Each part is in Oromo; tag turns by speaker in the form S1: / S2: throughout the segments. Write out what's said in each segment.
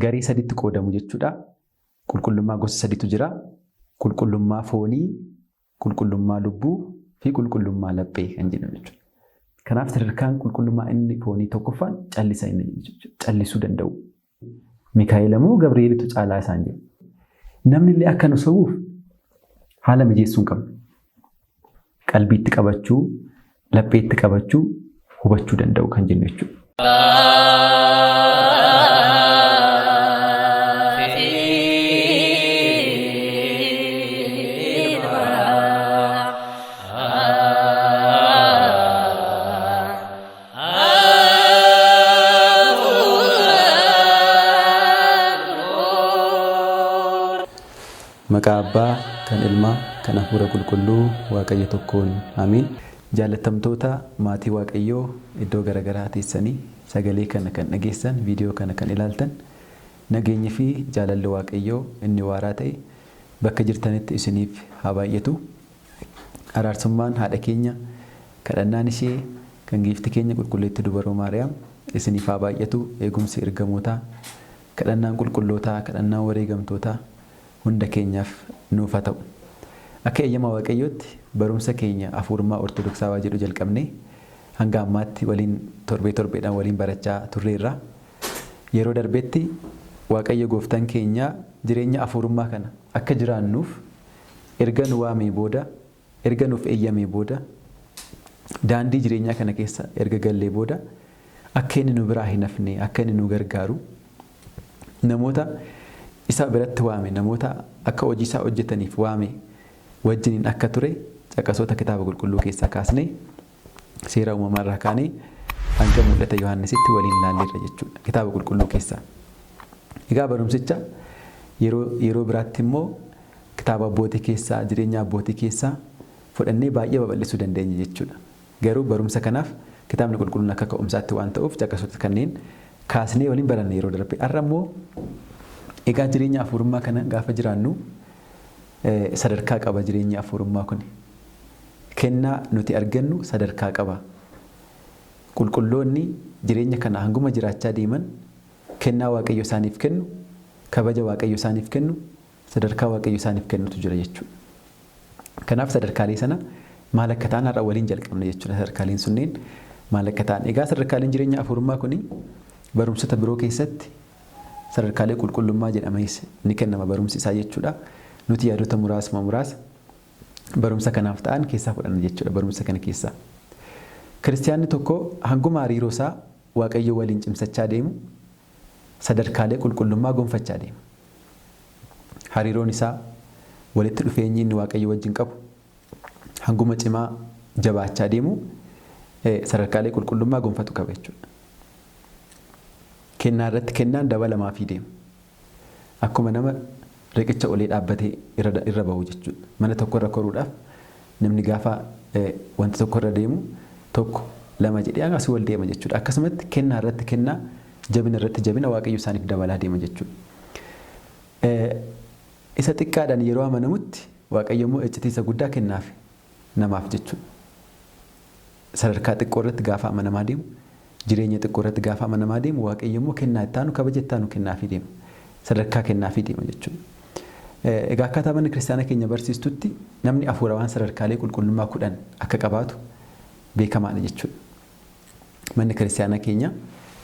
S1: garii sadiitti qoodamu jechuudha. Qulqullummaa gosa sadiitu jira. Qulqullummaa foonii, qulqullummaa lubbuu fi qulqullummaa laphee kan jedhamu jechuudha. Kanaaf sadarkaan qulqullummaa inni foonii tokkoffaan callisa inni callisuu danda'u. Mikaa'el moo Gabri'eelitu caalaa isaan jedhu. Namni illee akka nu sobuuf haala mijeessuu hin qabnu. Qalbiitti qabachuu, lapheetti qabachuu, hubachuu danda'u kan jennu jechuudha. Maqaa Abbaa, kan Ilmaa, kan Hafuura Qulqulluu, Waaqayyo tokkoon Amiin. Jaallatamtoota maatii Waaqayyoo iddoo garaagaraa teessanii sagalee kana kan dhageessan, viidiyoo kana kan ilaaltan, nageenyi fi jaalalli Waaqayyoo inni waaraa ta'e bakka jirtanitti isiniif haa baay'atu. Araarsummaan haadha keenya, kadhannaan ishee, kan giifti keenya qulqulleetti dubaroo Maariyaam isiniif haa baay'atu. Eegumsi ergamootaa, kadhannaan qulqullootaa, kadhannaan wareegamtootaa hunda keenyaaf nuuf haa ta'u. Akka eeyyama Waaqayyootti barumsa keenya hafuurummaa Ortodoksawaa jedhu jalqabnee hanga ammaatti waliin torbeedhaan waliin barachaa turreerra. Yeroo darbetti Waaqayyo gooftaan keenya jireenya hafuurummaa kana akka jiraannuuf erga nu waamee booda, erga nuuf eeyyamee booda, daandii jireenyaa kana keessa erga gallee booda akka inni nu biraa hin hafne, akka inni nu gargaaru namoota isa biratti waame, namoota akka hojii isaa hojjetaniif waame wajjiniin akka ture caqasoota kitaaba qulqulluu keessaa kaasnee seera uumamaa irraa kaanee hanga mul'ata Yohaannisitti waliin ilaalleerra jechuudha kitaaba qulqulluu keessaa. Egaa barumsicha yeroo biraatti immoo kitaaba abbootii keessaa, jireenya abbootii keessaa fudhannee baay'ee babal'isuu dandeenya jechuudha. Garuu barumsa kanaaf kitaabni qulqulluun akka ka'umsaatti waan ta'uuf caqasoota kanneen kaasnee waliin baranne yeroo darbe. Har'a immoo egaa jireenya hafuurummaa kana gaafa jiraannu sadarkaa qaba jireenya hafuurummaa kun. Kennaa nuti argannu sadarkaa qaba. Qulqulloonni jireenya kana hanguma jiraachaa deeman kennaa Waaqayyo isaaniif kennu, kabaja Waaqayyo isaaniif kennu, sadarkaa Waaqayyo isaaniif kennutu jira jechuudha. Kanaaf sadarkaalee sana maal akka ta'an har'a waliin jalqabna jechuudha. Sadarkaaleen sunneen maal akka ta'an. Egaa sadarkaaleen jireenya hafuurummaa kun barumsota biroo keessatti sadarkaalee qulqullummaa jedhamees ni kennama barumsi isaa jechuudha. Nuti yaadota muraasa barumsa kanaaf ta'an keessaa fudhanna jechuudha barumsa kana keessaa. Kiristiyaanni tokko hanguma hariiroo isaa Waaqayyo waliin cimsachaa deemu sadarkaalee qulqullummaa gonfachaa deema. Hariiroon isaa walitti dhufeenyi inni Waaqayyo wajjin qabu hanguma cimaa jabaachaa deemu sadarkaalee qulqullummaa gonfatu qaba jechuudha. Kennaa irratti kennaan dabalamaa fi deema. Akkuma nama riqicha olee dhaabbatee irra bahu jechuudha. Mana tokko irra koruudhaaf namni gaafa wanta tokko irra deemu tokko lama jedhee asii wal deema jechuudha. Akkasumatti kennaa irratti kennaa, jabina irratti jabina Waaqayyo isaaniif dabalaa deema jechuudha. Isa xiqqaadhaan yeroo amanamutti Waaqayyo immoo iccitiisa guddaa kennaaf namaaf jechuudha. Sadarkaa xiqqoo irratti gaafa amanamaa deemu, jireenya xiqqoo irratti gaafa amanamaa deemu Waaqayyo immoo kennaa ittaanu kabaja ittaanu kennaafii deema. Sadarkaa kennaafii deema jechuudha. Egaa akkaataa manni kiristaanaa keenya barsiistutti namni hafuurawwan sadarkaalee qulqullummaa 10 akka qabaatu beekamaadha jechuudha. Manni kiristaanaa keenya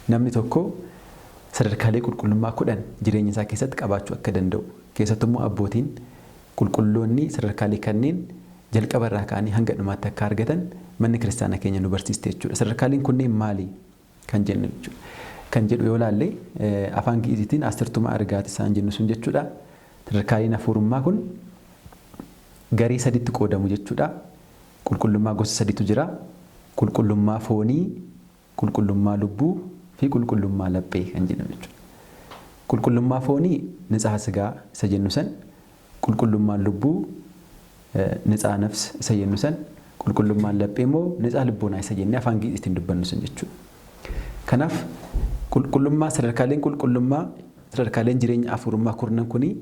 S1: namni tokko sadarkaalee qulqullummaa 10 jireenya isaa keessatti qabaachuu akka danda'u. Keessattuu immoo abbootiin qulqulloonni sadarkaalee kanneen jalqaba irraa ka'anii hanga dhumaatti akka argatan manni kiristaanaa keenya nu barsiiste jechuudha. Sadarkaaleen kunneen maali kan jennu jechuudha. Kan jedhu yoo laalle afaan Gi'iziitiin asirtuma argaati isaan jennu sun jechuudha. Sadarkaaleen hafuurummaa kun garii sadiitti qoodamu jechuudha. Qulqullummaa gosa sadiitu jira. Qulqullummaa foonii, qulqullummaa lubbuu fi qulqullummaa laphee kan jedhamu jechuudha. Qulqullummaa foonii nitsaa sigaa isa jennu san, qulqullummaan lubbuu nitsaa nafs isa jennu san, qulqullummaan laphee immoo nitsaa lubboonaa isa jennee afaan Gi'iziitiin dubbannu sun jechuudha. Kanaaf qulqullummaa sadarkaaleen jireenya hafuurummaa kurnan kunii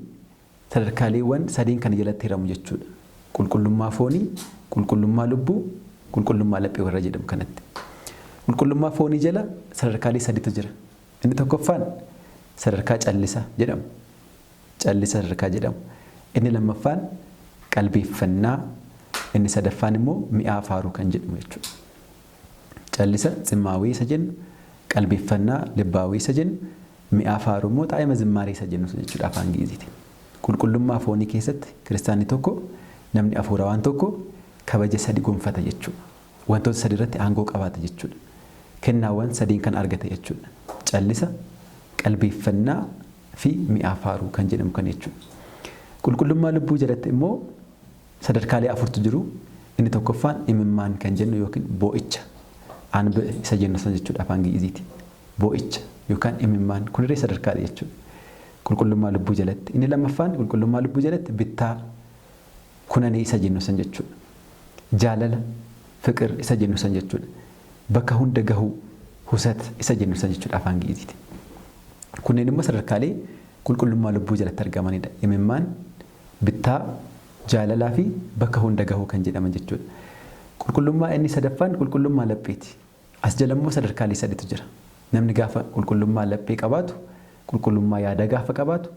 S1: sadarkaaleewwan sadiin kana jalatti hiramu jechuudha. Qulqullummaa foonii, qulqullummaa lubbuu, qulqullummaa laphee warra jedhamu kanatti. Qulqullummaa foonii jala sadarkaalee sadiitu jira. Inni tokkoffaan sadarkaa callisa jedhamu. Callisa sadarkaa jedhamu. Inni lammaffaan qalbeeffannaa, inni sadaffaan immoo mi'aa faaruu kan jedhamu jechuudha. Callisa zimmaawii isa jennu, qalbeeffannaa libbaawii isa jennu, mi'aa faaruu immoo xaa'ima zimmaarii isa jennu jechuudha afaan Gi'iziiti. Qulqullummaa foonii keessatti kiristaanni tokko namni hafuurawaan tokko kabaja sadi gonfata jechuudha. Wantoota sadi irratti aangoo qabaata jechuudha. Kennaawwan sadiin kan argate jechuudha. Callisa, qalbeeffannaa fi mi'aa faaruu kan jedhamu kan jechuudha. Qulqullummaa lubbuu jalatti immoo sadarkaalee afurtu jiru. Inni tokkoffaan imimmaan kan jennu yookiin boo'icha. Aanbe isa jennu san jechuudha afaan Gi'iziiti. Boo'icha yookaan imimmaan kunirree sadarkaadha jechuudha. Qulqullummaa lubbuu jalatti. Inni lammaffaan qulqullummaa lubbuu jalatti bittaa kunanii isa jennu san jechuudha. Jaalala, fiqir isa jennu san jechuudha. Bakka hunda gahuu, husat isa jennu san jechuudha afaan Gi'iziiti. Kunneen immoo sadarkaalee qulqullummaa lubbuu jalatti argamanidha. Imimmaan, bittaa, jaalalaa fi bakka hunda gahuu kan jedhaman jechuudha. Qulqullummaa inni sadaffaan qulqullummaa lapheeti. As jala immoo sadarkaalee sadiitu jira. Namni gaafa qulqullummaa laphee qabaatu, qulqullummaa yaada gaafa qabaatu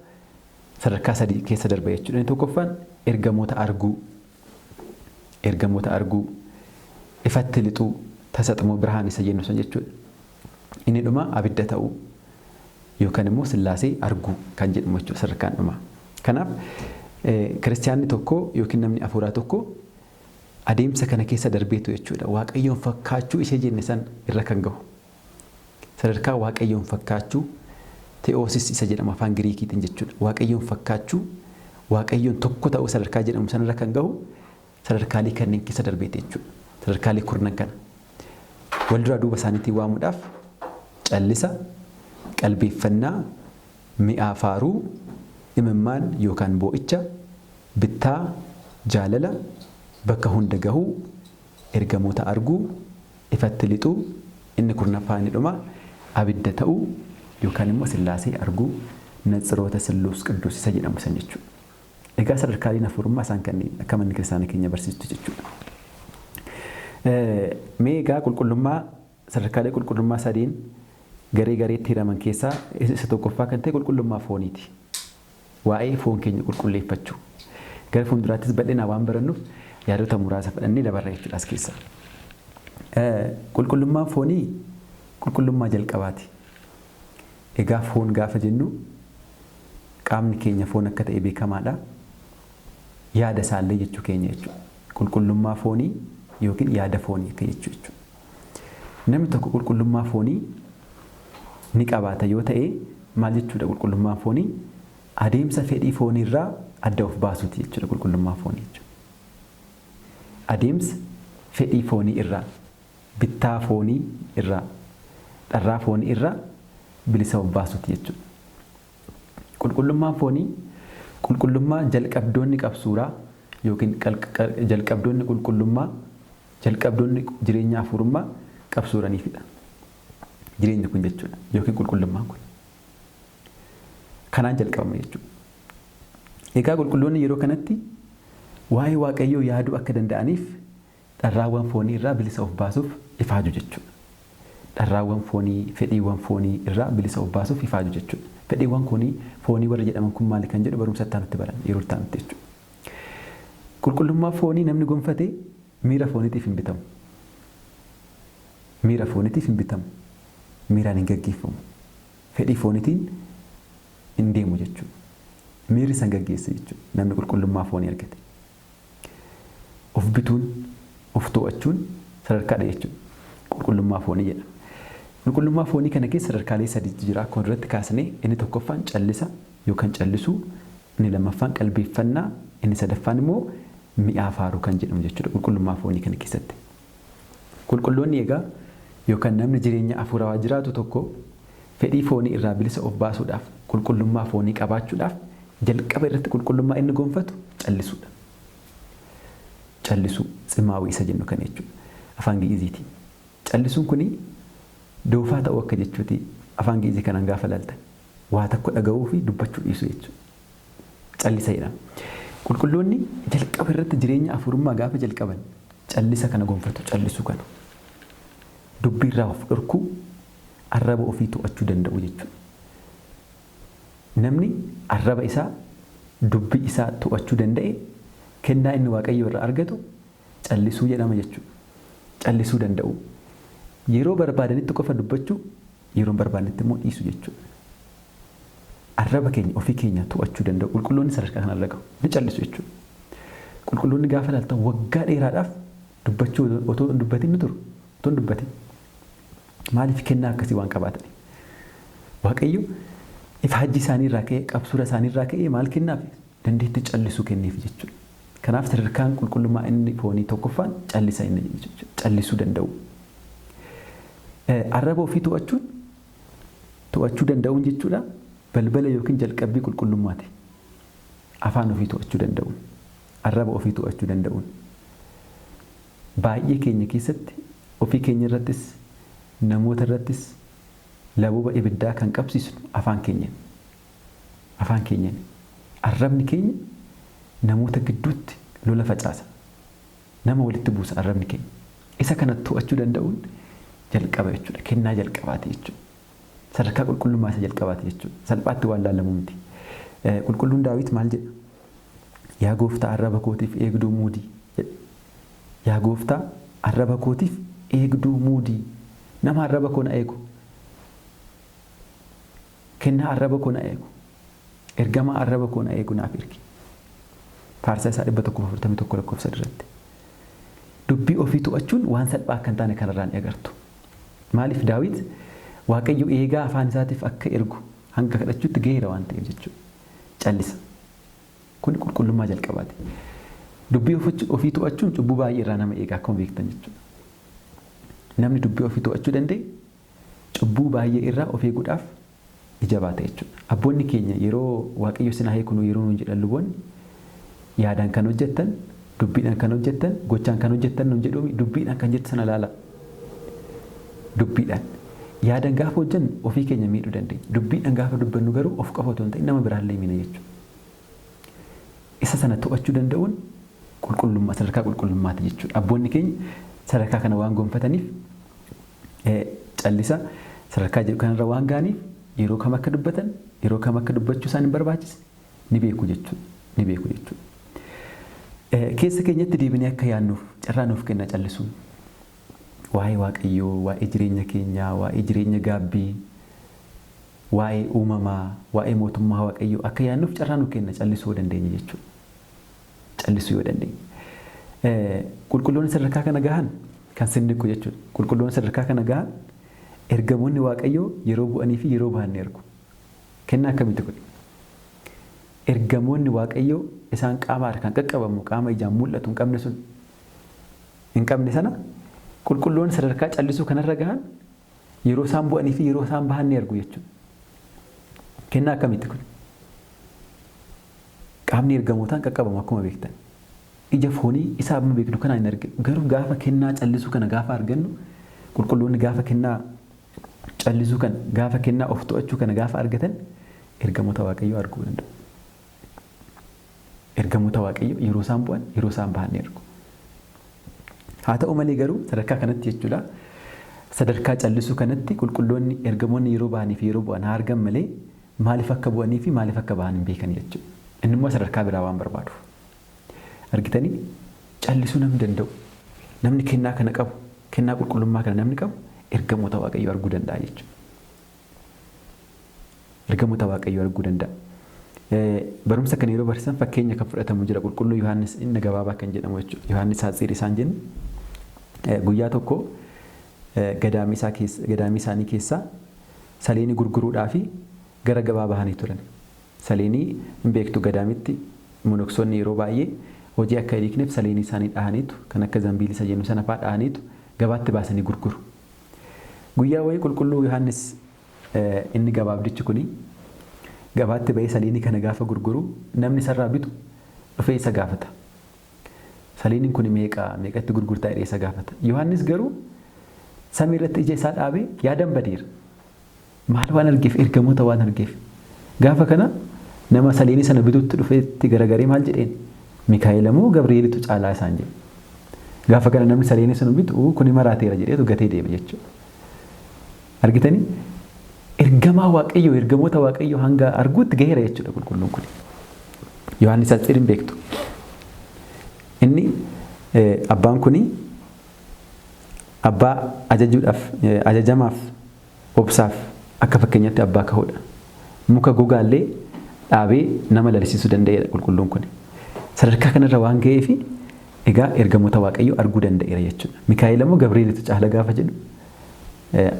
S1: sadarkaa sadii keessa darba jechuudha. Inni tokkoffaan ergamoota arguu, ifatti lixuu, tasaxmoo birhaan isa jennu san jechuudha. Inni dhuma abidda ta'uu yookaan immoo sillaasee arguu kan jedhamu jechuudha sadarkaan dhumaa. Kanaaf kiristaanni tokko yookiin namni hafuuraa tokko adeemsa kana keessa darbeetu jechuudha. Waaqayyoon fakkaachuu ishee jenne san irra kan gahu. Sadarkaa waaqayyoon fakkaachuu teoosis isa jedhama afaan Giriikiitiin jechuudha. Waaqayyoon fakkaachuu, waaqayyoon tokko ta'uu sadarkaa jedhamu sanarra kan gahu sadarkaalee kanneen keessa darbeeti jechuudha. Sadarkaalee kurnan kana. Walduraa duuba isaaniitiin waamuudhaaf callisa, qalbeeffannaa, mi'aa faaruu, imimmaan yookaan boo'icha, bittaa, jaalala, bakka hunda gahuu, ergamoota arguu, ifatti lixuu, inni kurnaffaan dhuma abidda ta'uu yookaan immoo sillaasee arguu, natsiroota silluus qidduus isa jedhamu san jechuudha. Egaa sadarkaaleen hafuurummaa isaan kanneen akka manni kiristaanaa keenya barsiistu jechuudha. Mee egaa qulqullummaa sadarkaalee qulqullummaa sadiin garee gareetti hiraman keessaa isa tokkoffaa kan ta'e qulqullummaa fooniiti. Waa'ee foon keenya qulqulleeffachuu. Gara fuulduraattis bal'inaa waan barannuuf yaadota muraasa fudhannee dabarra jechuudha as keessa. Qulqullummaan foonii qulqullummaa jalqabaati. Egaa foon gaafa jennu qaamni keenya foon akka ta'e beekamaadha. Yaada isaallee jechuu keenya jechuudha. Qulqullummaa foonii yookiin yaada foonii akka jechuudha. Namni tokko qulqullummaa foonii ni qabaata yoo ta'e maal jechuudha qulqullummaan foonii adeemsa fedhii fooniirraa adda of baasuuti jechuudha qulqullummaa foonii jechuudha. Adeemsa fedhii foonii irraa, bittaa foonii irraa, dharraa foonii irraa bilisa of baasuuti jechuudha. Qulqullummaan foonii qulqullummaa jalqabdoonni qabsuuraa yookiin jalqabdoonni qulqullummaa, jalqabdoonni jireenya hafuurummaa qabsuuraniifidha. Jireenyi kun jechuudha yookiin qulqullummaan kun. Kanaan jalqabama jechuudha. Egaa qulqulloonni yeroo kanatti waa'ee waaqayyoo yaaduu akka danda'aniif dharraawwan foonii irraa bilisa of baasuuf ifaaju jechuudha. Dharraawwan foonii, fedhiiwwan foonii irraa bilisa of baasuuf ifaaju jechuudha. Fedhiiwwan foonii warra jedhaman kun maali kan jedhu barumsa itti baran yeroo itti jechuudha. Qulqullummaa foonii namni gonfatee miira fooniitiif hin bitamu. Miira fooniitiif hin bitamu. Miiraan hin gaggeeffamu. Fedhii fooniitiin hin deemu jechuudha. Miirri san gaggeessa jechuudha. Namni qulqullummaa foonii argate. Of bituun, of to'achuun sadarkaadha jechuudha. Qulqullummaa foonii jedhama. Qulqullummaa foonii kana keessa sadarkaalee sadiitu jira. Akkuma irratti kaasnee inni tokkoffaan callisa yookaan callisuu, inni lammaffaan qalbeeffannaa, inni sadaffaan immoo mi'aa faaruu kan jedhamu jechuudha qulqullummaa foonii kana keessatti. Qulqulloonni egaa yookaan namni jireenya hafuuraa jiraatu tokko fedhii foonii irraa bilisa of baasuudhaaf qulqullummaa foonii qabaachuudhaaf jalqaba irratti qulqullummaa inni gonfatu callisuudha. Callisuu ximaawii isa jennu kan jechuudha afaan Gi'iziitiin. Callisuun kuni doofaa ta'uu akka jechuuti afaan Gi'izii kanaan gaafa laaltan waa tokko dhaga'uu fi dubbachuu dhiisuu jechuudha. Callisa jedhama. Qulqulloonni jalqaba irratti jireenya hafuurummaa gaafa jalqaban callisa kana gonfatu callisuu kana. Dubbii irraa of dhorkuu arraba ofii to'achuu danda'u jechuudha. namni arraba isaa dubbii isaa to'achuu danda'e kennaa inni waaqayyo irraa argatu callisuu jedhama jechuudha. Callisuu danda'u. Yeroo barbaadanitti qofa dubbachuu, yeroo barbaadanitti immoo dhiisuu jechuudha. Arraba keenya ofii keenya to'achuu danda'u. Qulqulloonni sadarkaa kanarra gahu ni callisu jechuudha. Qulqulloonni gaafa ilaaltan waggaa dheeraadhaaf dubbachuu otoo hin dubbatin ni turu. Otoo hin dubbatin. Maaliif kennaa akkasii waan qabaatani? Waaqayyo ifa hajji isaanii irraa ka'ee qabsuura isaanii irraa ka'ee maal kennaaf? Dandeettii callisuu kenneef jechuudha. Kanaaf sadarkaan qulqullummaa inni foonii tokkoffaan callisa inni jechuudha. Callisuu danda'u. Arraba ofii to'achuu danda'uun jechuudha balbala yookiin jalqabbii qulqullummaati. Afaan ofii to'achuu danda'uun, arraba ofii to'achuu danda'uun. Baay'ee keenya keessatti ofii keenya irrattis namoota irrattis labooba ibiddaa kan qabsiisnu afaan keenyaan. Afaan keenyaan. Arrabni keenya namoota gidduutti lola facaasa. Nama walitti buusa arrabni keenya. Isa kana to'achuu danda'uun jalqaba jechuudha. Kennaa jalqabaati jechuudha. Sadarkaa qulqullummaa isa jalqabaati jechuudha. Salphaatti waan laallamu miti. Qulqulluun Daawit maal jedha? Yaa gooftaa arraba kootiif eegduu muudii jedha. Yaa gooftaa arraba kootiif eegduu muudii. Nama arraba koo na eegu. Kennaa arraba koo na eegu. Ergamaa arraba koo na eegu naaf ergi. Faarsaa isaa 141 lakkoofsa irratti. Dubbii ofii to'achuun waan salphaa akka hin taane kanarraa ni agartu. Maaliif Daawit Waaqayyo eegaa afaan isaatiif akka ergu hanga kadhachuutti gaheera waan ta'eef jechuudha. Callisa. Kun qulqullummaa jalqabaati. Dubbii ofii to'achuun cubbuu baay'ee irraa nama eegaa akkuma beektan jechuudha. Namni dubbii ofii to'achuu danda'e cubbuu baay'ee irraa of eeguudhaaf ija baata jechuudha. Abboonni keenya yeroo Waaqayyo sinaa hiiknu yeroo nuun jedhan luboonni yaadaan kan hojjettan, dubbiidhaan kan hojjettan, gochaan kan hojjettan nuun jedhu dubbiidhaan kan jettu sana ilaala. Dubbiidhaan. Yaadaan gaafa hojjennu ofii keenya miidhuu dandeenya. Dubbiidhaan gaafa dubbannu garuu of qofa otoo hin ta'in nama biraallee miina jechuudha. Isa sana to'achuu danda'uun qulqullummaa sadarkaa qulqullummaati jechuudha. Abboonni keenya sadarkaa kana waan gonfataniif callisa sadarkaa jedhu kanarra waan ga'aniif yeroo kam akka dubbatan, yeroo kam akka dubbachuu isaan hin barbaachise ni beeku jechuudha. Ni beeku jechuudha. Keessa keenyatti deebinee akka yaadnuuf carraa nuuf kenna callisuun. Waa'ee Waaqayyoo, waa'ee jireenya keenyaa, waa'ee jireenya gaabbii, waa'ee uumamaa, waa'ee mootummaa Waaqayyoo akka yaadnuuf carraa nuuf kenna callisuu yoo dandeenya jechuudha. Callisuu yoo dandeenya. Qulqulloonni sadarkaa kana gahan kan sinniqu jechuudha. Qulqulloonni sadarkaa kana gahan ergamoonni Waaqayyoo yeroo bu'anii fi yeroo bahan ni ergu. Kennaa akkamitti kun? Ergamoonni Waaqayyoo isaan qaama harkaan qaqqabamu, qaama ijaan mul'atu hin qabne sun hin qabne sana qulqulloonni sadarkaa callisuu kanarra gahan yeroo isaan bu'anii fi yeroo isaan bahan ni ergu jechuudha. Kennaa akkamitti kun? Qaamni ergamootaan qaqqabamu akkuma beektan. Ija foonii isaa amma beeknu kanaan hin arginu. Garuu gaafa kennaa callisuu kana gaafa argannu qulqulloonni gaafa kennaa callisuu kana gaafa kennaa of to'achuu kana gaafa argatan ergamoota Waaqayyoo arguu danda'u. Ergamoota Waaqayyoo yeroo isaan bu'an yeroo isaan bahan ni ergu. Haa ta'u malee garuu sadarkaa kanatti jechuudha. Sadarkaa callisuu kanatti qulqulloonni ergamoonni yeroo bahanii fi yeroo bu'an haa argan malee maaliif akka bu'anii fi maaliif akka bahan hin beekan jechuudha. Inni immoo sadarkaa biraa waan barbaaduuf. Argitanii callisuu namni danda'u. Namni kennaa kana qabu, kennaa qulqullummaa kana namni qabu ergamoota Waaqayyoo arguu danda'a jechuudha. Ergamoota Waaqayyoo arguu danda'a. Barumsa kana yeroo barsiisan fakkeenya kan fudhatamu jira. Qulqulluu Yohaannis inni gabaabaa kan jedhamu jechuudha. Yohaannis Haatsiir isaan jennu guyyaa tokko gadaamii isaanii keessaa saleenii gurguruudhaa fi gara gabaa bahanii turan. Saleenii hin beektu gadaamitti monoksoonni yeroo baay'ee hojii akka hiikneef saleenii isaanii dhahaniitu kan akka zambiilisa jennu sana fa'aa dhahaniitu gabaatti baasanii gurguru. Guyyaa wayii qulqulluu Yohaannis inni gabaabdichi kuni gabaatti bahee saleenii kana gaafa gurguru namni sarraa bitu dhufee isa gaafata. Saleeniin kun meeqatti gurgurtaa jedhee isa gaafata. Yohaannis garuu samii irratti ija isaa dhaabee yaadan badeera. Maal waan argeef ergamoota waan argeef. Gaafa kana nama saleenii sana bituutti dhufeetti garagaree maal jedheen? Mikaa'el moo Gabriyeelitu caalaa isaan jedhe. Gaafa kana namni saleenii sana bitu kuni maraateera jedheetu gatee deeme jechuudha. Argitanii ergamaa waaqayyoo ergamoota waaqayyoo hanga arguutti gaheera jechuudha qulqulluun kun. Yohaannis Asxeerin beektu. Inni abbaan kuni abbaa ajajuudhaaf ajajamaaf obsaaf akka fakkeenyaatti abbaa kahoodha. Muka gogaallee dhaabee nama lalisiisuu danda'eera qulqulluun kun. Sadarkaa kanarra waan ga'eef egaa ergamoota waaqayyoo arguu danda'eera jechuudha. Mikaa'el immoo Gabrielitu caala gaafa jedhu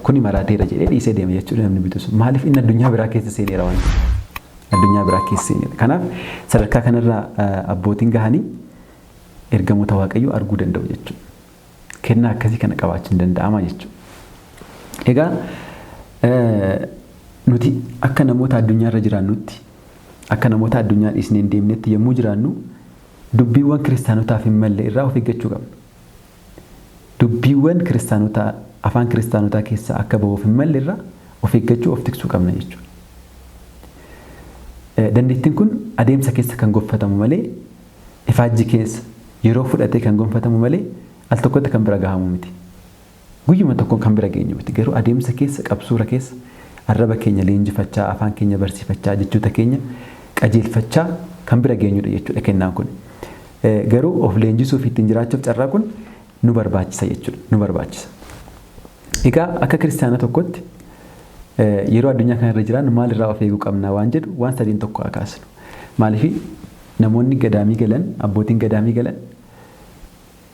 S1: kuni maraateera jedhee dhiisee deema jechuudha namni bitus. Maaliif inni addunyaa biraa keessa seeneera waan addunyaa biraa keessa seeneera. Kanaaf sadarkaa kanarra abbootiin gahanii ergamoota waaqayyoo arguu danda'u jechuudha. Kennaa akkasii kana qabaachuun danda'ama jechuudha. Egaa nuti akka namoota addunyaarra jiraannutti akka namoota addunyaa dhiisnee hin deemnetti yommuu jiraannu dubbiiwwan kiristaanotaaf hin malle irraa of eeggachuu qabna. Dubbiiwwan kiristaanotaa afaan kiristaanotaa keessaa akka ba'uuf hin malle irraa of eeggachuu of tiksuu qabna jechuudha. Dandeettiin kun adeemsa keessa kan gonfatamu malee ifaajji keessa yeroo fudhatee kan gonfatamu malee al tokkotti kan bira gahamu miti. Guyyuma tokkoon kan bira geenyu miti. Garuu adeemsa keessa qabsuura keessa arraba keenya leenjifachaa afaan keenya barsiifachaa jechoota keenya qajeelfachaa kan bira geenyudha jechuudha kennaan kun. Garuu of leenjisuu fi ittiin jiraachuuf carraa kun nu barbaachisa jechuudha. Nu barbaachisa. Egaa akka kiristaana tokkotti yeroo addunyaa kanarra jiran maalirraa of eeguu qabna waan jedhu waan sadiin tokko akaasnu. Maaliif namoonni gadaamii galan abbootiin gadaamii galan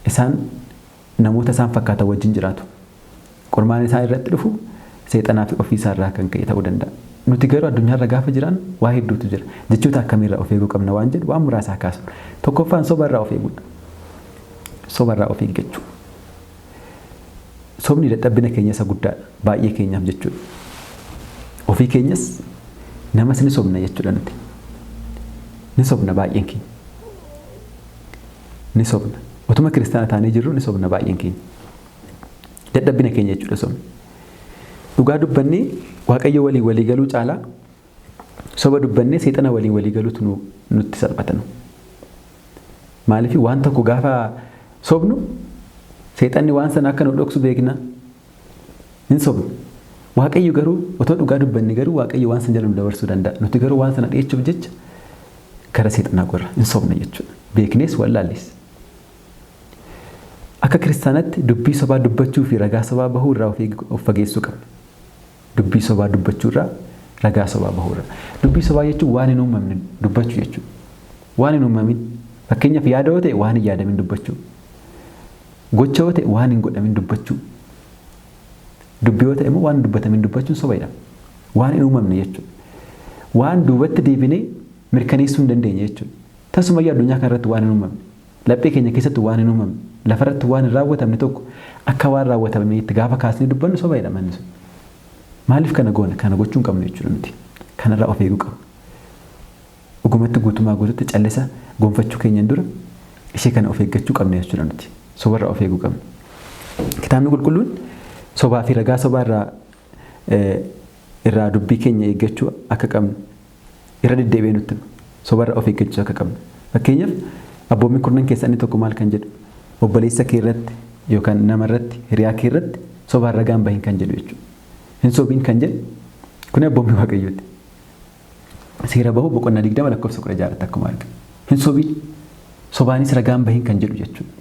S1: isaan namoota isaan fakkaatan wajjin jiraatu. Qormaan isaan irratti dhufu seexanaa fi ofii isaarraa kan ka'e ta'uu danda'a. Nuti garuu addunyaarra gaafa jiran waa hedduutu jira. Jechoota akkamiirraa of eeguu qabna waan jedhu waan muraasa akaasnu. Tokkoffaan sobarraa of eeguudha. Sobarraa of eeggachuu. Sobni dadhabbina keenya isa guddaadha. Baay'ee keenyaaf jechuudha. Ofii keenyas namas ni sobna jechuudha nuti. Ni sobna baay'een keenya. Ni sobna. Otuma kiristaana taanee jirru ni sobna baay'een keenya. Dadhabbina keenya jechuudha sobni. Dhugaa dubbannee waaqayyo walii galuu caalaa soba dubbannee seexana walii galuutu nutti salphata. Maaliif waan tokko gaafa sobnu seexanni waan sana akka nu dhoksu beekna hin sobnu. Waaqayyo garuu otoo dhugaa dubbanne garuu waaqayyo waan sana jala nu dabarsuu danda'a. Nuti garuu waan sana dhiyeessuuf jecha kara seexanaa gorra hin sobna jechuudha. Beeknees wallaallees. Akka kiristaanatti dubbii sobaa dubbachuu fi ragaa sobaa bahuu irraa of fageessuu qabna. Dubbii sobaa dubbachuu irraa ragaa sobaa bahuu irraa. Dubbii sobaa jechuun waan hin uumamne dubbachuu jechuudha. Waan hin uumamin fakkeenyaaf yaada yoo ta'e waan hin yaadamin dubbachuu. Gocha yoo ta'e waan hin godhamin dubbachuu. Dubbii yoo ta'e immoo waan hin dubbatamin dubbachuun sobaadha. Waan hin uumamne jechuudha. Waan duubatti deebinee mirkaneessuu hin dandeenye jechuudha. Tasumayyaa addunyaa kanarratti waan hin uumamne. Laphee keenya keessatti waan hin uumamne. Lafarratti waan hin raawwatamne tokko akka waan raawwatameetti gaafa kaasnee dubbannu sobaadha manni sun. Maaliif kana goona? Kana gochuu hin qabnu jechuudha nuti. Kanarraa of eeguu qabna. Dhugumatti guutumaa guututti callisa gonfachuu keenyan dura ishee kana of eeggachuu qabna jechuudha nuti. Sobarraa of eeguu qabna. Kitaabni qulqulluun sobaa fi ragaa sobaa irraa dubbii keenya eeggachuu akka qabnu irra deddeebi'ee nutti sobarraa of eeggachuu akka qabnu. Fakkeenyaaf abboonni kurnan keessaa inni tokko maal kan jedhu obboleessa kee irratti yookaan nama irratti hiriyaa kee irratti sobaan ragaan bahin kan jedhu jechuudha. Hin sobiin kan jedhu kun abboonni waaqayyooti. Seera bahuu boqonnaa 20 lakkoofsa 16 akkuma arginu. Hin sobiin sobaanis ragaan bahin kan jedhu jechuudha.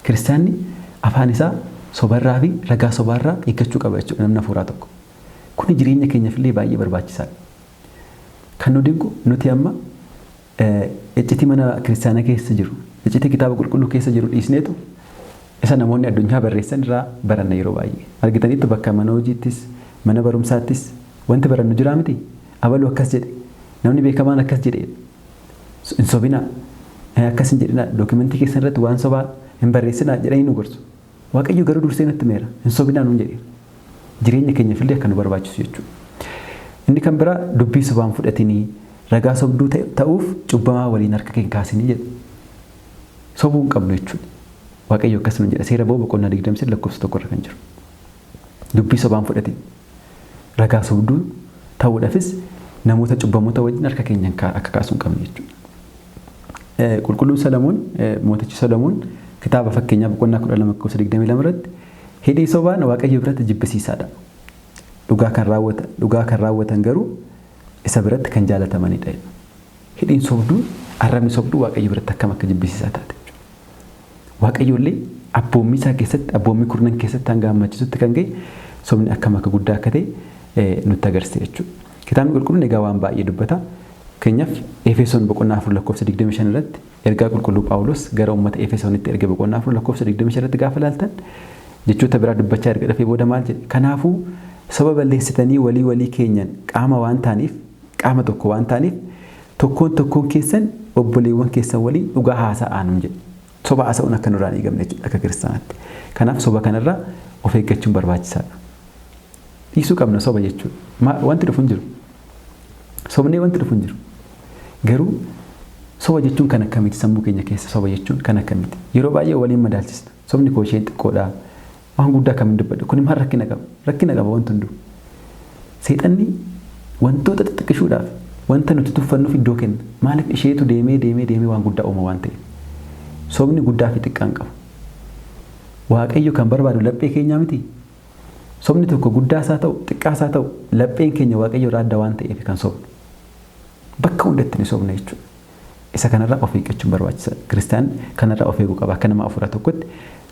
S1: Kiristaanni afaan isaa sobarraa fi ragaa sobaarraa eeggachuu qaba jechuudha namni hafuuraa tokko. Kun jireenya keenyaaf illee baay'ee barbaachisaadha. Kan nu dinqu nuti amma iccitii mana kiristaanaa keessa jiru, iccitii kitaaba qulqulluu keessa jiru dhiisneetu isa namoonni addunyaa barreessan irraa baranna yeroo baay'ee. Argitaniitu bakka mana hojiittis, mana barumsaattis wanti barannu jiraa miti. Abaluu akkas jedhe, namni beekamaan akkas jedhe. Hin sobinaa, akkas hin jedhinaa, dookimentii keessan irratti waan sobaa hin barreessinaa jedhanii nu gorsu. Waaqayyo garuu dursee natti meera, hin sobinaa nuun jedhe. Jireenya keenyaaf illee akka nu barbaachisu jechuudha. Inni kan biraa dubbii sobaan fudhatinii ragaa sobduu ta'uuf cubbamaa waliin harka keenya kaasinii jedhu. Sobuu hin qabnu jechuudha. Waaqayyo akkas nuun jedha. Seera bahuu boqonnaa 20 lakkoofsa 1 irra kan jiru. Dubbii sobaan fudhatin ragaa sobduu ta'uudhaafis namoota cubbamoota wajjin harka keenya akka kaasuu hin qabnu jechuudha. Qulqulluun Salamoon mootichi Salamoon kitaaba fakkeenyaa boqonnaa 12 lakkoofsa 22 irratti hidhii sobaan waaqayyo biratti jibbisiisaadha. dhugaa kan raawwatan garuu isa biratti kan jaalatamanidha. Hidhiin sobduu arrabni sobduu Waaqayyo biratti akkam akka jibbisiisaa taate. Waaqayyo illee abboommii isaa keessatti abboommii kurnan keessatti hanga hammachisutti kan ga'e sobni akkam akka guddaa akka ta'e nutti agarsiisa jechuudha. Kitaabni qulqulluun egaa waan baay'ee dubbata. Keenyaaf Efesoon boqonnaa 4 lakkoofsa 25 irratti ergaa qulqulluu Phaawulos gara uummata Efesoonitti erga boqonnaa 4 lakkoofsa 25 irratti gaafa ilaaltan jechoota biraa dubbachaa erga dhafee booda maal jedhe? Kanaafuu soba balleessitanii walii keenyan qaama tokko waan ta'aniif tokkoon keessan obboleewwan keessan waliin dhugaa haasa'aa jedhe. Soba haasa'uun akka nurraa hin eegamne jechuudha akka kiristaanaatti. Kanaaf soba kanarraa of eeggachuun barbaachisaadha. Dhiisuu qabna soba jechuudha. Wanti dhufu hin jiru. Sobnee wanti dhufu hin jiru. Garuu soba jechuun kan akkamitti sammuu keenya keessa soba jechuun kan akkamitti yeroo baay'ee waliin madaalchisna. Sobni koo isheen xiqqoodha. Waan guddaa kamiin dubbadhu kun maal rakkina qaba wanti hunduu. Seexanni wantoota xixiqqishuudhaaf wanta nuti tuffannuuf iddoo kenna. Maaliif isheetu deemee waan guddaa uuma waan ta'eef. Sobni guddaa fi xiqqaan qabu. Waaqayyo kan barbaadu laphee keenyaa miti. Sobni tokko guddaasaa ta'u xiqqaasaa ta'u lapheen keenya Waaqayyo irraa adda waan ta'eef kan sobnu. Bakka hundatti ni sobna jechuudha. Isa kanarraa of eeggachuun barbaachisaadha. Kiristaanni kanarraa of eeguu qaba. Akka nama afura tokkotti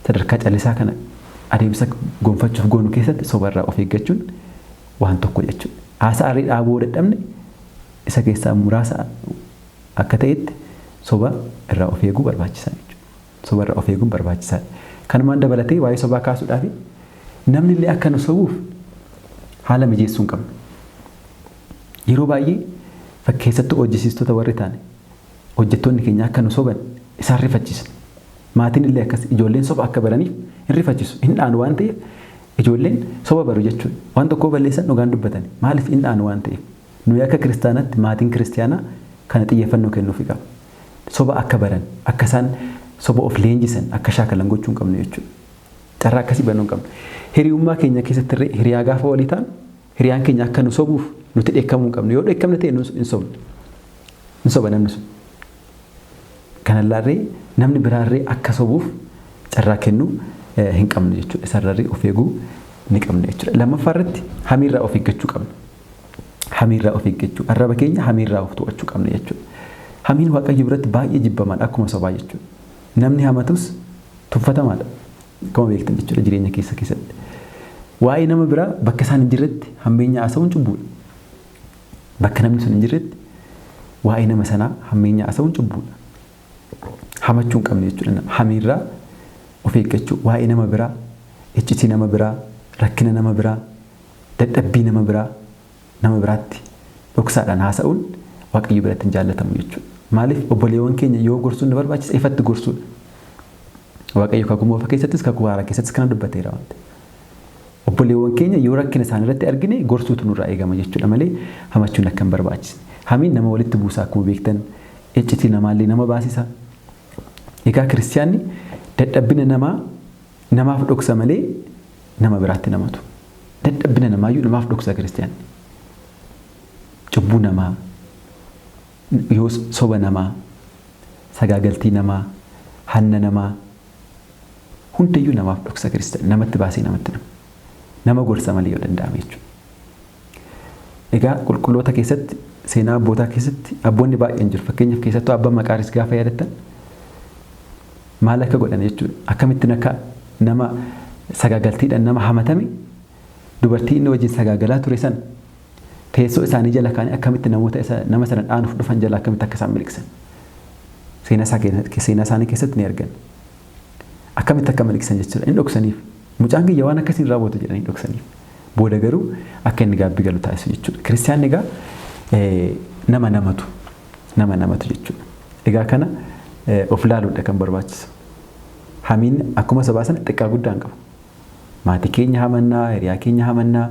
S1: sadarkaa callisaa kana adeemsa gonfachuuf goonu keessatti sobarraa of eeggachuun waan tokko jechuudha. Haasa'aa dhaabuu dadhabne isa keessaa muraasa akka ta'etti soba irraa of eeguu barbaachisaa jechuudha. Soba irraa of eeguun barbaachisaadha. Kanumaan dabalatee waa'ee sobaa kaasuudhaaf namni illee akka nu sobuuf haala mijeessuu hin qabnu. Yeroo baay'ee fakkeessattuu hojjisiistota warri taane hojjettoonni keenya akka nu soban isaan rifachiisa. Maatiin illee akkas ijoolleen soba akka baraniif hin rifachiisu. Hin dhaanu waan ta'eef ijoolleen soba baru jechuudha. Waan tokko balleessan dhugaan dubbatan maaliif hin dhaanu waan ta'eef. Nuyi akka kiristaanaatti maatiin kiristaanaa kana xiyyeeffannoo kennuufii qaba. Soba akka baran akka isaan soba of leenjisan akka shaakalan gochuu hin qabnu jechuudha. Carraa akkasii bannuu hin qabnu. Hiriyummaa keenya keessatti hiriyaa gaafa walii ta'an hiriyaan keenya akka nu sobuuf nuti dheekkamuu hin qabnu. Yoo dheekkamne ta'e hin sobnu. Hin soba namni sun. Kanallee namni biraarree akka sobuuf carraa kennuu hin qabnu jechuudha. Isarrarree of eeguu ni qabna jechuudha. Lammaffaa irratti hamiirraa of eeggachuu qabna. Hamiirraa of eeggachuu. Arraba keenya hamiirraa of to'achuu qabna jechuudha. Hamiin Waaqayyo biratti baay'ee jibbamaadha akkuma sobaa jechuudha. Namni hamatus tuffatamaadha. Akkuma beektan jechuudha jireenya keessatti. Waa'ee nama biraa bakka isaan hin jirretti hammeenya haasa'uun cubbuudha. Bakka namni sun hin jirretti waa'ee nama sanaa hammeenya haasa'uun cubbuudha. Hamachuu hin qabne jechuudha. Hamiirraa of eeggachuu waa'ee nama biraa, iccitii nama biraa, rakkina nama biraa, dadhabbii nama biraatti dhoksaadhaan haasa'uun Waaqayyo biratti hin jaallatamu jechuudha. Maaliif obboleewwan keenya yoo gorsuun nu barbaachisa ifatti gorsuudha. Waaqayyo kakuu moofaa keessattis kakuu haaraa keessattis kana dubbateera waan ta'eef. Obboleewwan keenya yoo rakkina isaan irratti argine gorsuutu nurraa eegama jechuudha malee hamachuun akka hin barbaachisne. Hamiin nama walitti buusaa akkuma beektan iccitii namaallee nama baasisa. Egaa kiristaanni dadhabbina namaaf dhoksa malee nama biraatti namatu. Dadhabbina namaayyuu namaaf dhoksa kiristaanni. Cubbuu namaa, yoo soba namaa, sagaagaltii namaa, hanna namaa hundayyuu namaaf dhoksa kiristaanni. Namatti baasee namatti nama. Nama gorsa malee yoo danda'ame jechuudha. Egaa qulqulloota keessatti seenaa abbootaa keessatti abboonni baay'een jiru. Fakkeenyaaf keessattuu abbaan Maqaaris gaafa yaadattan maal akka godhan jechuudha. Akkamittiin akka nama sagaagaltiidhaan nama hamatame dubartii inni wajjin sagaagalaa ture sana teessoo isaanii jala kaanii akkamitti nama sana dhaanuuf dhufan jala akkamitti akka isaan miliqsan. Seenaa isaanii keessatti ni argan. Akkamitti akka miliqsan jechuudha. Inni dhoksaniif. Mucaan kiyya waan akkasiin raawwatu jedhanii dhoksaniif. Booda garuu akka inni gaabbii galu taasisu jechuudha. Kiristaanni egaa nama namatu jechuudha. Egaa kana of laaluudha kan barbaachisu. Hamiin akkuma sabaa sana xiqqaa guddaa hin qabu. Maatii keenya hamannaa, hiriyaa keenya hamannaa,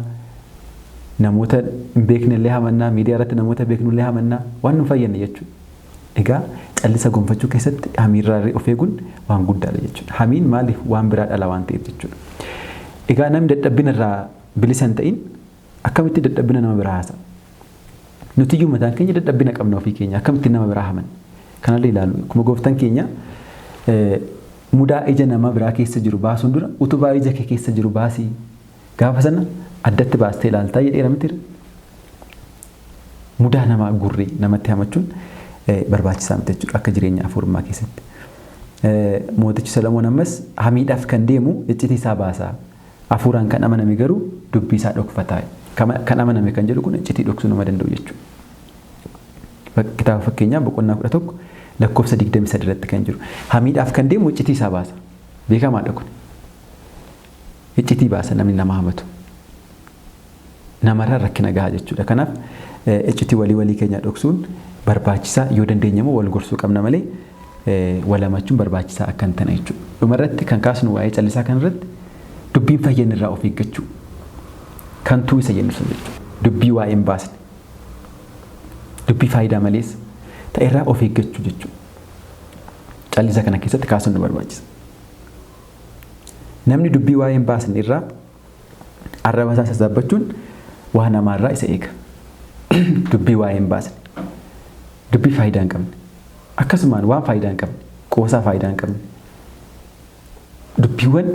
S1: namoota hin beeknellee hamannaa, miidiyaa irratti namoota beeknullee hamannaa waan nu fayyadne jechuudha. Egaa callisa gonfachuu keessatti hamiirraa of eeguun waan guddaadha jechuudha. Hamiin maaliif waan biraa dhala waan ta'eef jechuudha. Egaa namni dadhabbina irraa bilisa hin ta'in akkamitti dadhabbina nama biraa haasa? Nuti iyyuu mataan keenya dadhabbina qabna ofii keenya akkamitti nama biraa haman? Kanallee ilaalu. Akkuma gooftaan keenya mudaa ija nama biraa keessa jiru baasuun dura utubaa ija kee keessa jiru baasii. Gaafa sana addatti baastee ilaaltaa jedheera miti. Mudaa namaa gurrii namatti hamachuun barbaachisaa miti jechuudha akka jireenya hafuurummaa keessatti. Mootichi Solomoon ammas hamiidhaaf kan deemu iccitii isaa baasaa. Hafuuraan kan amaname garuu dubbii isaa dhokfataa. Kan amaname kan jedhu kun iccitii dhoksuu nama danda'u jechuudha. Kitaaba fakkeenyaa boqonnaa 11 lakkoofsa 23 irratti kan jiru. Hamiidhaaf kan deemu iccitii isaa baasa. Beekamaadha kun. Iccitii baasa namni nama hamatu. Namarraa rakkina gahaa jechuudha. Kanaaf iccitii walii keenya dhoksuun barbaachisaa yoo dandeenyamoo wal gorsuu qabna malee wal hamachuun barbaachisaa akka hin taane jechuudha. Dhumarratti kan kaasnu waa'ee callisaa kanarratti dubbiin fayyan irraa of eeggachuu. Kantuu isa jennu sun jechuudha. Dubbii waa'ee hin baasne. Dubbii faayidaa malees ta'e irraa of eeggachuu jechuudha. Callisa kana keessatti kaasuun nu barbaachisa. Namni dubbii waa'ee hin baasne irraa arraba isaa sassaabbachuun waa namaarraa isa eega. Dubbii waa'ee hin baasne. Dubbii faayidaa hin qabne. Akkasumaan waan faayidaa hin qabne, qoosaa faayidaa hin qabne. Dubbiiwwan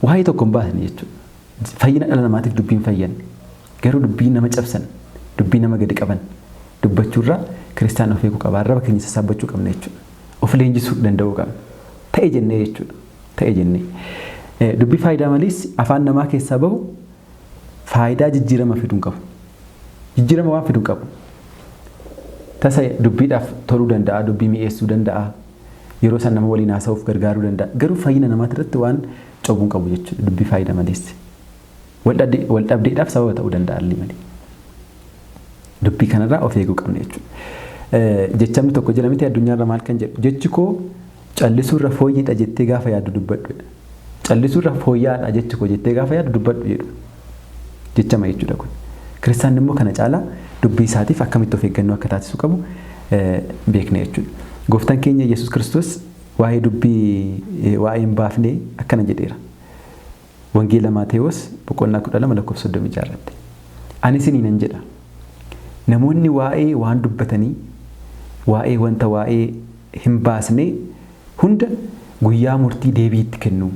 S1: waa'ee tokko hin baasne jechuudha. Fayyina dhala namaatiif dubbiin fayyan. Garuu dubbii nama cabsan, dubbii nama gadi qaban dubbachuurraa kiristaanaa of eeguu qaba. Arraba keenya sassaabbachuu qabna jechuudha. Of leenjisuu danda'uu qabna. Ta'e jennee jechuudha. Ta'e jennee. Dubbii faayidaa malees afaan namaa keessaa bahu faayidaa jijjiirama fiduu qabu. Jijjiirama waan fiduu qabu. Tasa dubbiidhaaf toluu danda'a, dubbii mi'eessuu danda'a. Yeroo san nama waliin haasa'uuf gargaaruu danda'a. Garuu fayyina namaati irratti waan cobuu qabu jechuudha. Dubbii faayidaa malees. Wal dhabdeedhaaf sababa ta'uu danda'a illee malee. Dubbii kanarraa of eeguu qabna jechuudha. Jechamni tokko jedhamee addunyaarra maal kan jedhu jechi koo callisuurra fooyyeedha jettee gaafa yaaddu dubbadhu. Callisuurra fooyyaadha jechi koo jettee gaafa yaaddu dubbadhu jedhu. Jechama jechuudha kun. Kiristaanni immoo kana caalaa dubbii isaatiif akkamitti of eeggannoo akka taasisuu qabu beekna jechuudha. Gooftaan keenya Yesuus Kiristoos waa'ee dubbii waa'ee hin baafnee akkana jedheera. Wangeela Maatewos boqonnaa 12 lakkoofsa 36 irratti. Ani isiniinan jedha. Namoonni waa'ee waan dubbatanii waa'ee wanta waa'ee hin baasne hunda guyyaa murtii deebii itti kennu.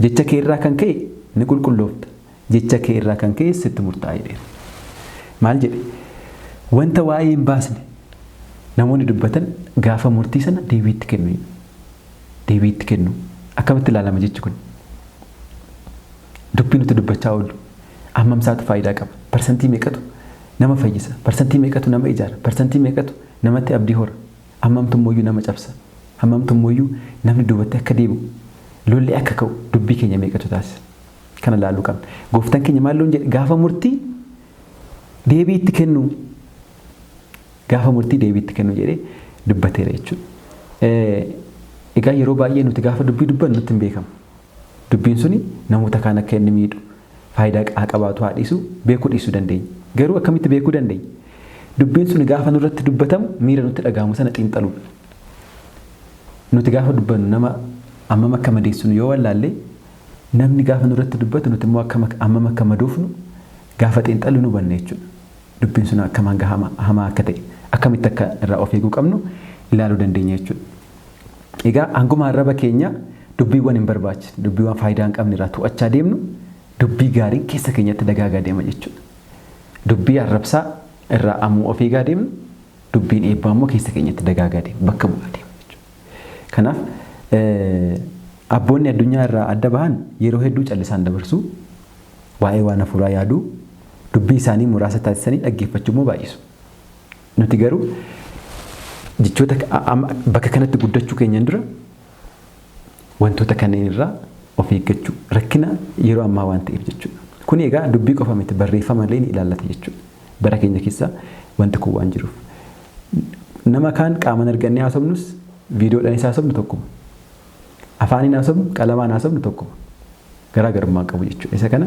S1: Jecha kee irraa kan ka'e ni qulqulloofta. Jecha kee irraa kan ka'e sitti murtaa'a jedheera. Maal jedhe? Wanta waa'ee hin baasne namoonni dubbatan gaafa murtii sana deebii itti kennu. Deebii itti kennu. Akkamitti ilaalama jechi kun? Dubbii nuti dubbachaa oollu ammamsaatu faayidaa qaba. Parsantii meeqatu nama fayyisa? Parsantii meeqatu nama ijaara? Parsantii meeqatu namatti abdii hora? Hammamtummoyyuu nama cabsa? Hammamtummoyyuu namni dubbatti akka deebi'u lolli akka ka'u dubbii keenya meeqatu taasisa? Kana ilaaluu qabna. Gooftaan keenya maal loon jedhe? Gaafa murtii deebii itti kennu. Gaafa murtii deebii itti kennu jedhee dubbateera jechuudha. Egaa yeroo baay'ee nuti gaafa dubbii dubbannu nutti hin beekamu. Dubbiin suni namoota kaan akka inni miidhu faayidaa qabaatu haa dhiisu beekuu dhiisuu dandeenya. Garuu akkamitti beekuu dandeenya? Dubbiin suni gaafa nurratti dubbatamu miira nutti dhaga'amu sana xiinxaluudha. Nuti gaafa dubbannu nama ammam akka madeessinu yoo wallaalle namni gaafa nurratti dubbatu nuti immoo ammam akka madoofnu gaafa xiinxallu nu hubanna jechuudha. Dubbiin sun akkam hanga hamaa akka ta'e akkamitti akka irraa of eeguu qabnu ilaaluu dandeenya jechuudha. Egaa hanguma arraba keenya dubbiiwwan hin barbaachifne dubbiiwwan faayidaa hin qabne irraa to'achaa deemnu dubbii gaariin keessa keenyatti dagaagaa deema jechuudha. Dubbii arrabsaa irraa ammoo of eegaa deemnu dubbiin eebbaa immoo keessa keenyatti dagaagaa deema bakka bu'aa deema jechuudha. Kanaaf abboonni addunyaa irraa adda bahan yeroo hedduu callisaan dabarsu waa'ee waan hafuuraa yaaduu dubbii isaanii muraasa taasisanii dhaggeeffachuu immoo baay'isu. Nuti garuu jechoota bakka kanatti guddachuu keenyan dura wantoota kanneen irraa of eeggachuu rakkina yeroo ammaa waan ta'eef jechuudha. Kun egaa dubbii qofa miti barreeffama illee ni ilaallata jechuudha. Bara keenya keessa wanti kun waan jiruuf. Nama kaan qaamaan argannee haasofnus viidiyoodhaan isaa haasofnu tokkuma. Afaaniin haasofnu qalamaan haasofnu tokkuma. Garaagarummaa qabu jechuudha. Isa kana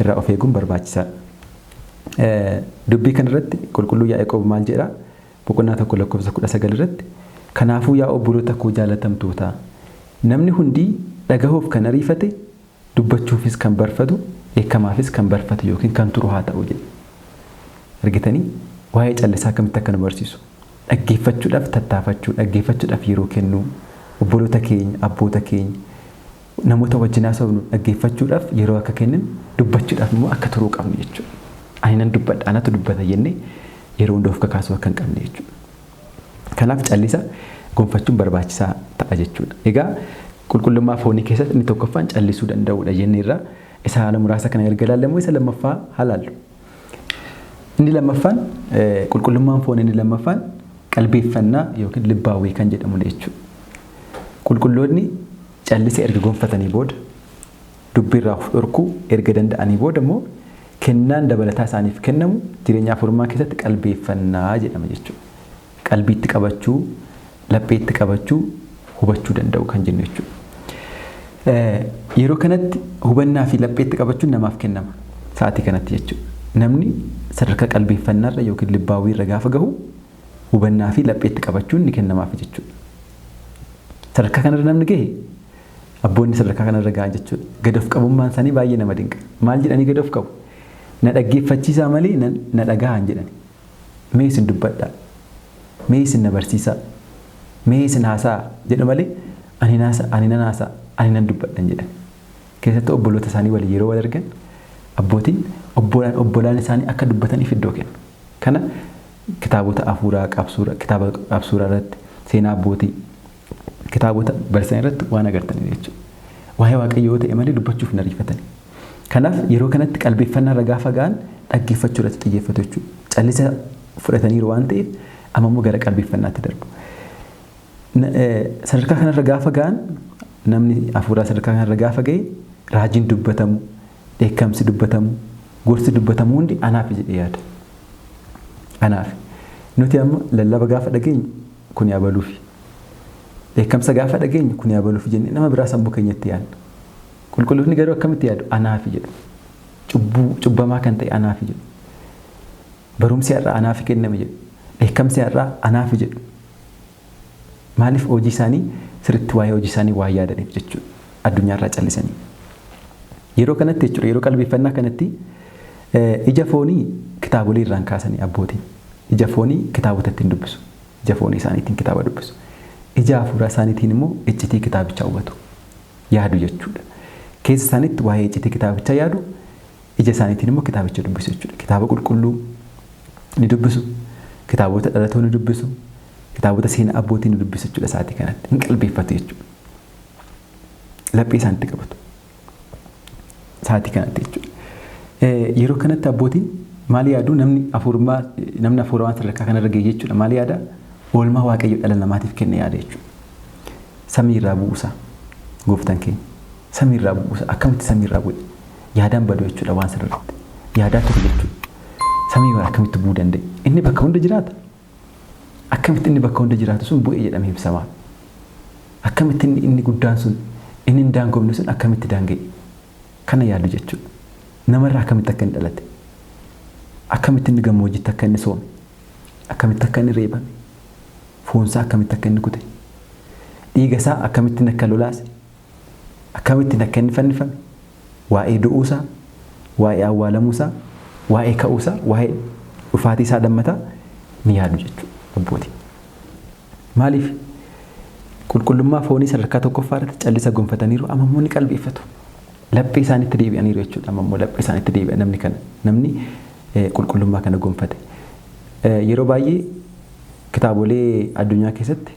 S1: irraa of eeguun barbaachisaadha. Dubbii kanarratti qulqulluu Yaaqoob maal jedhaa? Boqonnaa 1 lakkoofsa 19 irratti kanaafuu yaa obboloota koo jaalatamtootaa namni hundi dhagahuuf kan ariifate dubbachuufis kan barfatu eekamaafis kan barfatu yookiin kan turu haa ta'u jedhe. Argitanii waa'ee callisaa akkamitti akka nu barsiisu dhaggeeffachuudhaaf tattaafachuu dhaggeeffachuudhaaf yeroo kennuu obboloota keenya abboota keenya namoota wajjin haasofnu dhaggeeffachuudhaaf yeroo akka kennin dubbachuudhaaf immoo akka turuu qabnu jechuudha. Ani nan dubbadha anatu dubbata jennee yeroo hunda of kakaasuu akka hin qabne jechuudha. Kanaaf callisa gonfachuun barbaachisaa ta'a jechuudha. Egaa qulqullummaa foonii keessatti inni tokkoffaan callisuu danda'uudha jennee irraa isa haala muraasa kana erga ilaallamu isa lammaffaa halaallu. Inni lammaffaan qulqullummaan foonii inni lammaffaan qalbeeffannaa yookiin libbaawwii kan jedhamu jechuudha. Qulqulloonni callisa erga gonfatanii booda dubbiirraa of dhorkuu erga danda'anii booda immoo kennaan dabalataa isaaniif kennamu jireenya afurummaa keessatti qalbeeffannaa jedhama jechuudha. Qalbiitti qabachuu, lapheetti qabachuu, hubachuu danda'u kan jennu jechuudha. Yeroo kanatti hubannaa fi lapheetti qabachuun namaaf kennama sa'aatii kanatti jechuudha. Namni sadarkaa qalbeeffannaarra yookiin libbaawwiirra gaafa gahu hubannaa fi lapheetti qabachuun ni kennamaaf jechuudha. Sadarkaa kanarra namni gahe abboonni sadarkaa kanarra gahan jechuudha. Gad of qabummaan isaanii baay'ee nama dinqa. Maal jedhanii gad of qabu? Na dhaggeeffachiisaa malee na dhagahan jedhani. Mee isin dubbadhaa? Mee isin na barsiisaa? Mee isin haasaa jedhu malee ani nan haasaa, ani nan dubbadhan jedhan. Keessatti obboloota isaanii waliin yeroo wal argan abbootiin obbolaan isaanii akka dubbataniif iddoo kennu. Kana kitaabota afuuraa kitaaba qabsuuraa irratti seenaa abbootii kitaabota barsiisan irratti waan agartanii jechuudha. Waa'ee waaqayyoo ta'e malee dubbachuuf hin ariifatani. Kanaaf yeroo kanatti qalbeeffannaa irra gaafa ga'an dhaggeeffachuu irratti xiyyeeffatu jechuudha. Callisa fudhataniiru waan ta'eef amma immoo gara qalbeeffannaatti darbu. Sadarkaa kanarra gaafa ga'an namni afuuraa sadarkaa kanarra gaafa ga'e raajiin dubbatamu, dheekkamsi dubbatamu, gorsi dubbatamu hundi anaaf jedhee yaada. Anaaf. Nuti amma lallaba gaafa dhageenyu kun yaabaluufi. Dheekkamsa gaafa dhageenyu kun yaabaluufi jennee nama biraa sammuu keenyatti yaadna. Qulqulloonni garuu akkamitti yaadu? Anaaf jedhu. Cubbamaa kan ta'e anaaf jedhu. Barumsi har'aa anaaf kenname jedhu. Dheekkamsi har'aa anaaf jedhu. Maaliif hojii isaanii sirriitti waa'ee hojii isaanii waa yaadaniif jechuudha. Addunyaarraa callisanii. Yeroo kanatti jechuudha yeroo qalbeeffannaa kanatti ija foonii kitaabolee irraan kaasanii abbootiin. Ija foonii kitaabota ittiin dubbisu. Ija foonii isaaniitiin kitaaba dubbisu. Ija afuuraa isaaniitiin immoo iccitii kitaabichaa hubatu. Yaadu jechuudha. Keessa isaaniitti waa'ee iccitii kitaabichaa yaadu ija isaaniitiin immoo kitaabicha dubbisu jechuudha. Kitaaba qulqulluu ni dubbisu. Kitaabota dhalatoo ni dubbisu. Kitaabota seenaa abbootii ni dubbisu jechuudha sa'aatii kanatti. Hin qalbeeffatu jechuudha. Laphee isaaniitti qabatu. Sa'aatii kanatti jechuudha. Yeroo kanatti abbootiin maal yaadu namni afuurawaan sadarkaa kanarra ga'e jechuudha. Maal yaada? Oolmaa waaqayyo dhala namaatiif kenne yaada jechuudha. Samii irraa bu'uusaa gooftaan keenya. Samii irraa bu'uusaa akkamitti samii irraa bu'e? Yaadaan badu jechuudha waan sirriitti. Yaadaa ture jechuudha. Samii irraa akkamitti bu'uu danda'e? Inni bakka hunda jiraata. Akkamitti inni bakka hunda jiraatu sun bu'ee jedhamee ibsama. Akkamitti inni guddaan sun inni hin daangofne sun akkamitti daanga'e? Kana yaadu jechuudha. Namarraa akkamitti akka inni dhalate? Akkamitti inni gammoojjitti akka inni soome? Akkamitti akka inni reebame? Foonsaa akkamitti akka inni kute? Dhiigasaa akkamitti inni akka lolaase? Akkamitti akka inni fannifame? Waa'ee du'uusaa, waa'ee awwaalamuusaa, waa'ee ka'uusaa, waa'ee dhufaatii isaa lammataa ni yaadu jechuudha abbootii. Maaliif? Qulqullummaa foonii sadarkaa tokkoffaa irratti callisa gonfataniiru amma immoo ni qalbeeffatu. Laphee isaaniitti deebi'aniiru jechuudha amma immoo laphee isaaniitti deebi'a namni qulqullummaa kana gonfate. Yeroo baay'ee kitaabolee addunyaa keessatti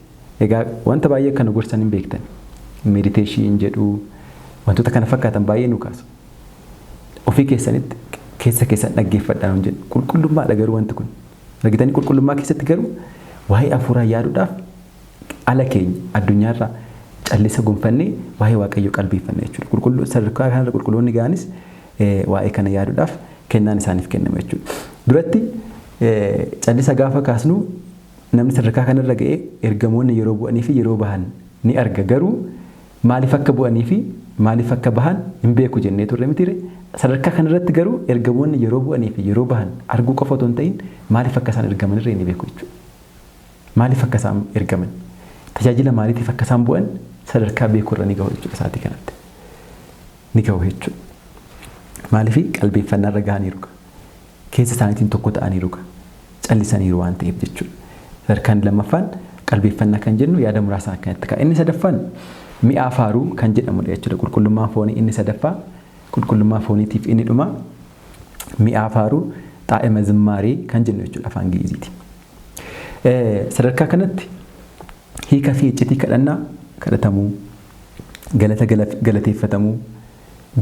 S1: egaa wanta baay'ee kana gorsan hin beektan. Meditation jedhu wantoota kana fakkaatan baay'ee nu kaasu. Ofii keessanitti keessan dhaggeeffadhaan hin jedhu. Qulqullummaadha garuu wanti kun. Argitanii qulqullummaa keessatti garuu waa'ee afuuraa yaaduudhaaf ala keenya addunyaarraa callisa gonfannee waa'ee waaqayyoo qalbeeffanna jechuudha. Sadarkaa kanarra qulqulloonni ga'anis waa'ee kana yaaduudhaaf kennaan isaaniif kennama jechuudha. Duratti callisa gaafa kaasnu namni sadarkaa kanarra ga'ee ergamoonni yeroo bu'anii fi yeroo bahan ni arga. Garuu maaliif akka bu'anii fi maaliif akka bahan hin beeku jennee turre mitiire. Sadarkaa kanarratti garuu ergamoonni yeroo bu'anii fi yeroo bahan arguu qofa otoo hin ta'in maaliif akka isaan ergaman irree ni beeku jechuudha. Maaliif akka isaan ergaman? Tajaajila maaliitiif akka isaan bu'an sadarkaa beekuu irra ni gahu jechuudha sa'aatii kanatti. Ni gahu jechuudha. Maaliif qalbeeffannaa irra gahaniiru? Keessa isaaniitiin tokko ta'aniiru. Callisaniiru waan ta'eef jechuudha. Sadarkaan lammaffaan qalbeeffannaa kan jennu yaada muraasaan akkanatti ka'a. Inni sadaffaan mi'a faaruu kan jedhamudha jechuudha. Qulqullummaan foonii inni sadaffaa qulqullummaa fooniitiif inni dhuma mi'aa faaruu xaa'ima zimmaarii kan jennu jechuudha afaan Ingiliziiti. Sadarkaa kanatti hiika fi iccitii kadhannaa kadhatamuu, galata galateeffatamuu,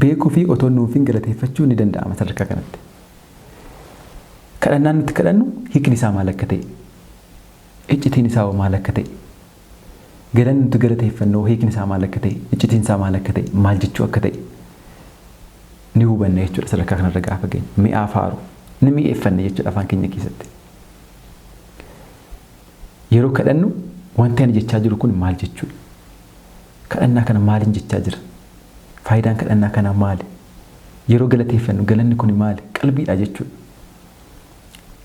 S1: beekuu fi otoo nuuf hin galateeffachuu ni danda'ama sadarkaa kanatti. Kadhannaan nuti kadhannu hiikni isaa maal akka ta'e, iccitiin isaa maal akka ta'e, galanni nuti galateeffannoo hiikni isaa maal akka ta'e, iccitiin isaa maal akka ta'e, maal jechuu akka ta'e ni hubanna jechuudha sadarkaa kanarra gaafa geenye. Mi'aa faaruu ni mi'eeffanne jechuudha afaan keenya keessatti. Yeroo kadhannu wanti ani jechaa jiru kun maal jechuudha? Kadhannaa kana maaliin jechaa jira? Faayidaan kadhannaa kanaa maali? Yeroo galateeffannu galanni kun maali? Qalbiidha jechuudha.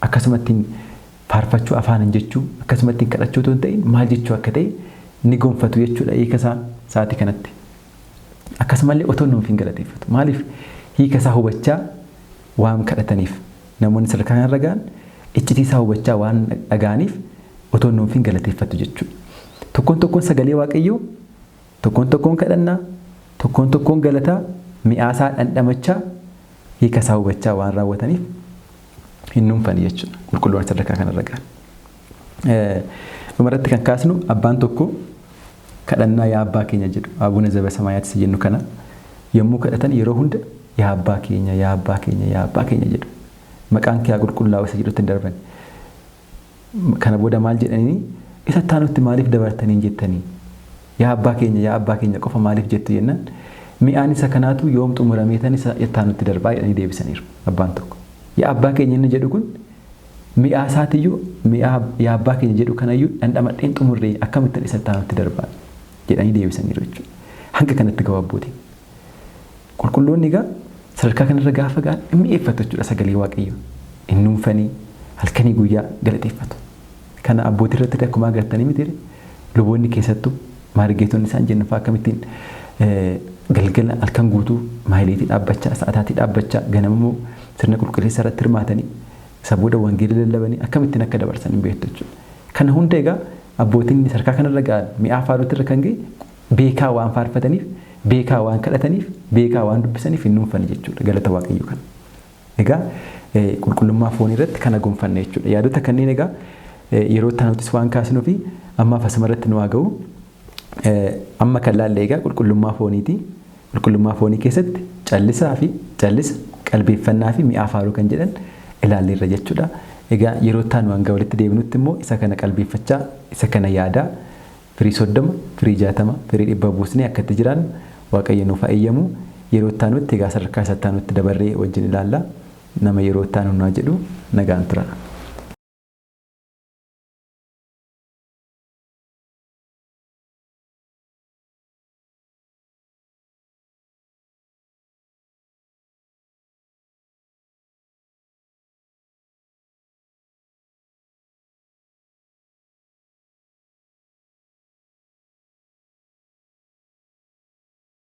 S1: Akkasumattiin faarfachuu afaanin jechuu, akkasumattiin kadhachuu otoo hin ta'in maal jechuu akka ta'e ni gonfatu jechuudha hiika isaa sa'aatii kanatti. Akkasumallee otoo nuuf hin galateeffatu. Maaliif hiika isaa hubachaa waan kadhataniif namoonni sadarkaa kanarra ga'an iccitii isaa hubachaa waan dhaga'aniif otoo nuuf hin galateeffatu jechuudha. Tokkoon tokkoon sagalee Waaqayyoo, tokkoon tokkoon kadhannaa, tokkoon tokkoon galataa mi'aasaa dhandhamachaa hiika isaa hubachaa waan raawwataniif hin nuunfani jechuudha qulqulluun sadarkaa kanarra ga'an. Dhumarratti kan kaasnu abbaan tokko kadhannaa yaa abbaa keenya jedhu Abuuna Zabasamaayaatti jennu kana yommuu kadhatan yeroo hunda yaa abbaa keenya yaa abbaa keenya yaa abbaa keenya jedhu maqaan kee haa qulqullaa'u isa jedhutti hin darban. Kana booda maal jedhanii isa taanutti maaliif dabartanii jettanii yaa abbaa keenya qofa maaliif jettu jennaan mi'aan isa kanaatu yoom xumurameetan isa taanutti darbaa jedhanii deebisaniiru abbaan tokko. Yaa abbaa keenya inni jedhu kun mi'aa isaatiyyuu yaa abbaa keenya jedhu kanayyuu dhandhamadheen xumurree akkamittiin isa taanutti darbaa jedhanii deebisaniiru jechuudha. Hanga kanatti gabaabbooti. Qulqulloonni egaa sadarkaa kanarra gaafa ga'an mi'eeffatu jechuudha sagalee Waaqayyoo. Hin nuunfanii halkanii guyyaa galateeffatu. Kana abbootii irratti akkuma agartanii miti luboonni keessattuu maargeetonni isaan jennu fa'aa akkamittiin galgala halkan guutuu maayileetii dhaabbachaa sa'ataatii dhaabbachaa ganammoo sirna qulqulleessa irratti hirmaatanii isa booda wangeela lallabanii akkamittiin akka dabarsan hin beektu jechuudha. Kana hunda egaa abbootiin sadarkaa kanarra ga'an mi'aa faaruutti irra kan ga'e beekaa waan faarfataniif, beekaa waan kadhataniif, beekaa waan dubbisaniif hin nuunfani jechuudha galata Waaqayyoo kana. Egaa qulqullummaa foonii irratti kana gonfanne jechuudha. Yaadota kanneen egaa yeroo tanaatis waan kaasnuu fi ammaaf asuma irratti nu haa ga'u. Amma kan laallee egaa qulqullummaa fooniiti. Qulqullummaa foonii keessatti callisaa fi callisa qalbeeffannaa fi mi'aa faaruu kan jedhan ilaalleerra jechuudha. Egaa yeroo taanu hanga walitti deebinutti immoo isa kana qalbeeffachaa, isa kana yaadaa firii 30, firii 60, firii 100 buusnee akka itti jiraannu Waaqayyo nuuf haa eeyyamu. Yeroo taanutti egaa sadarkaa isa taanutti dabarree wajjin ilaalla. Nama yeroo taanu nu jedhu nagaan tura.